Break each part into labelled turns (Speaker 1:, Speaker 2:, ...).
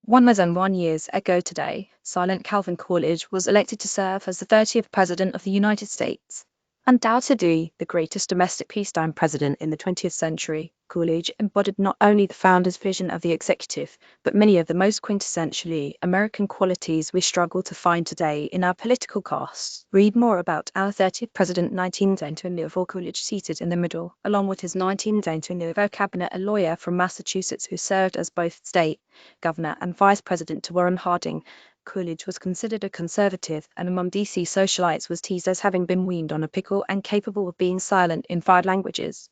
Speaker 1: 101 years ago today, silent Calvin Coolidge was elected to serve as the 30th President of the United States. Undoubtedly the greatest domestic peacetime president in the 20th century, Coolidge embodied not only the founder's vision of the executive, but many of the most quintessentially American qualities we struggle to find today in our political caste. Read more about our 30th President 1929 Coolidge seated in the middle, along with his 1929 cabinet, a lawyer from Massachusetts who served as both state governor and vice president to Warren Harding. Coolidge was considered a conservative, and among DC socialites was teased as having been weaned on a pickle and capable of being silent in 5 languages.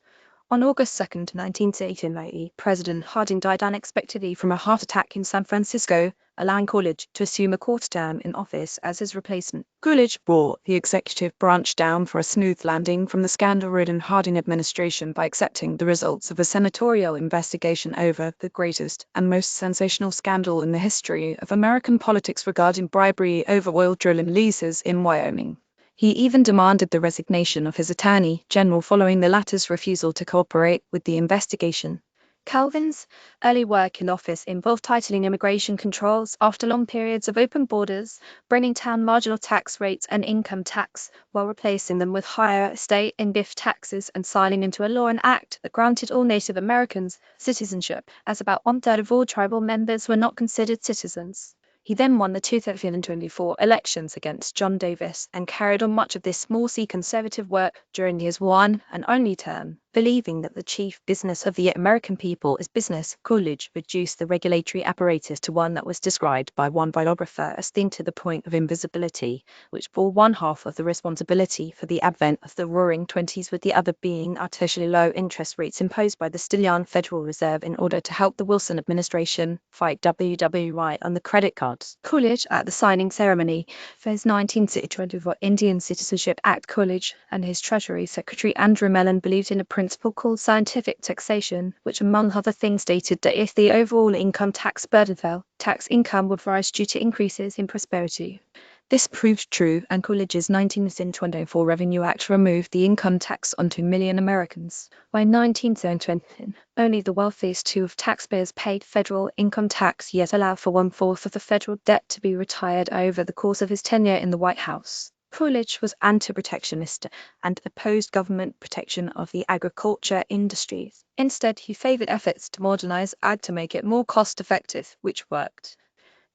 Speaker 1: On August 2nd, 1989, President Harding died unexpectedly from a heart attack in San Francisco, allowing Coolidge to assume a quarter term in office as his replacement. Coolidge brought the executive branch down for a smooth landing from the scandal-ridden Harding administration by accepting the results of a senatorial investigation over the greatest and most sensational scandal in the history of American politics regarding bribery over oil drilling leases in Wyoming. He even demanded the resignation of his attorney general following the latter's refusal to cooperate with the investigation. Calvin's early work in office involved tightening immigration controls after long periods of open borders, bringing down marginal tax rates and income tax, while replacing them with higher estate and gift taxes, and signing into a law and act that granted all Native Americans citizenship, as about 1/3 of all tribal members were not considered citizens. He then won the 2024 elections against John Davis and carried on much of this small C conservative work during his one and only term. Believing that the chief business of the American people is business, Coolidge reduced the regulatory apparatus to one that was described by one biographer as thin to the point of invisibility, which bore one half of the responsibility for the advent of the Roaring Twenties, with the other being artificially low interest rates imposed by the still young Federal Reserve in order to help the Wilson administration fight WWY on the credit cards. Coolidge, at the signing ceremony for his 1924 Indian Citizenship Act, Coolidge and his Treasury Secretary Andrew Mellon believed in a principle called scientific taxation, which among other things stated that if the overall income tax burden fell, tax income would rise due to increases in prosperity. This proved true, and Coolidge's 1924 Revenue Act removed the income tax on 2 million Americans. By 1920, only the wealthiest of taxpayers paid federal income tax, yet allowed for 1/4 of the federal debt to be retired over the course of his tenure in the White House. Coolidge was anti-protectionist and opposed government protection of the agriculture industries. Instead, he favored efforts to modernize ag to make it more cost-effective, which worked.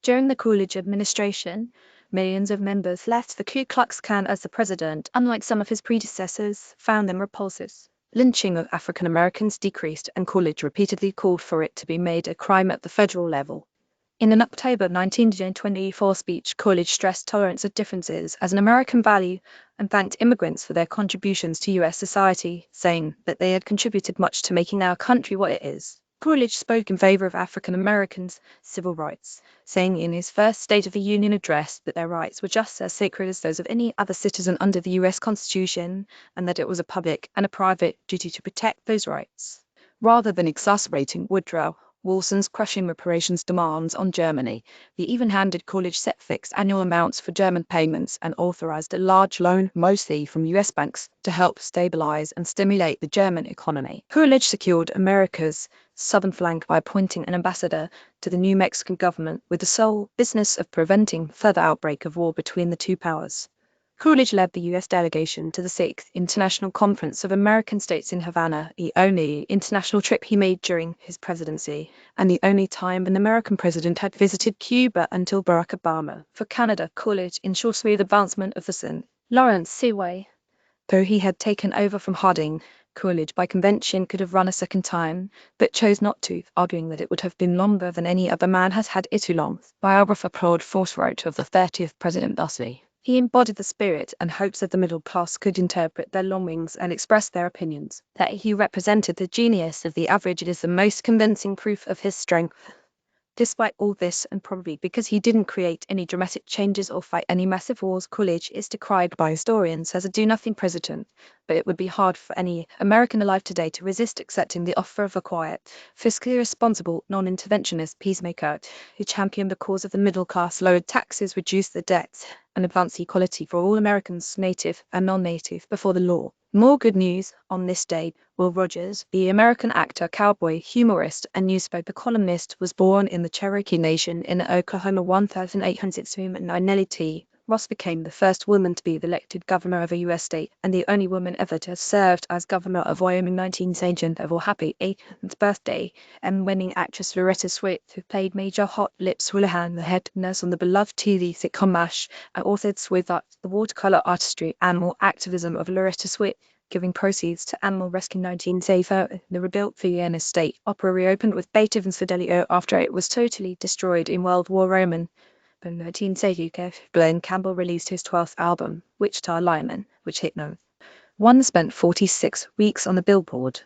Speaker 1: During the Coolidge administration, millions of members left the Ku Klux Klan as the president, unlike some of his predecessors, found them repulsive. Lynching of African Americans decreased, and Coolidge repeatedly called for it to be made a crime at the federal level. In an October 1924 speech, Coolidge stressed tolerance of differences as an American value and thanked immigrants for their contributions to U.S. society, saying that they had contributed much to making our country what it is. Coolidge spoke in favor of African Americans' civil rights, saying in his first State of the Union address that their rights were just as sacred as those of any other citizen under the U.S. Constitution, and that it was a public and a private duty to protect those rights. Rather than exacerbating Woodrow Wilson's crushing reparations demands on Germany, he even handed Coolidge set fixed annual amounts for German payments and authorized a large loan, mostly from U.S. banks, to help stabilize and stimulate the German economy. Coolidge secured America's southern flank by appointing an ambassador to the New Mexican government with the sole business of preventing further outbreak of war between the two powers. Coolidge led the U.S. delegation to the 6th International Conference of American States in Havana, the only international trip he made during his presidency, and the only time an American president had visited Cuba until Barack Obama. For Canada, Coolidge ensured smooth advancement of the St. Lawrence Seaway. Though he had taken over from Harding, Coolidge by convention could have run a second time, but chose not to, arguing that it would have been longer than any other man has had it too long. Biographer Claude Force wrote of the 30th president thusly: "He embodied the spirit and hopes that the middle class could interpret their longings and express their opinions. That he represented the genius of the average is the most convincing proof of his strength." Despite all this, and probably because he didn't create any dramatic changes or fight any massive wars, Coolidge is decried by historians as a do-nothing president, but it would be hard for any American alive today to resist accepting the offer of a quiet, fiscally responsible, non-interventionist peacemaker who championed the cause of the middle class, lowered taxes, reduced the debts, and advanced equality for all Americans, native and non-native, before the law. More good news on this day. Will Rogers, the American actor, cowboy, humorist, and newspaper columnist, was born in the Cherokee Nation in Oklahoma 1809. Nellie T. Ross became the first woman to be elected governor of a U.S. state and the only woman ever to have served as governor of Wyoming. 19th of all happy 8th birthday. And winning actress Loretta Swit, who played Major Hot Lips Houlihan, the head nurse on the beloved TV sitcom MASH, and authored with the watercolor artistry and more activism of Loretta Swit, giving proceeds to Animal Rescue. 1934. The rebuilt Vienna State Opera reopened with Beethoven's Fidelio after it was totally destroyed in World War Roman. In 1930, Glenn Campbell released his 12th album, Wichita Lineman, which hit no. One spent 46 weeks on the Billboard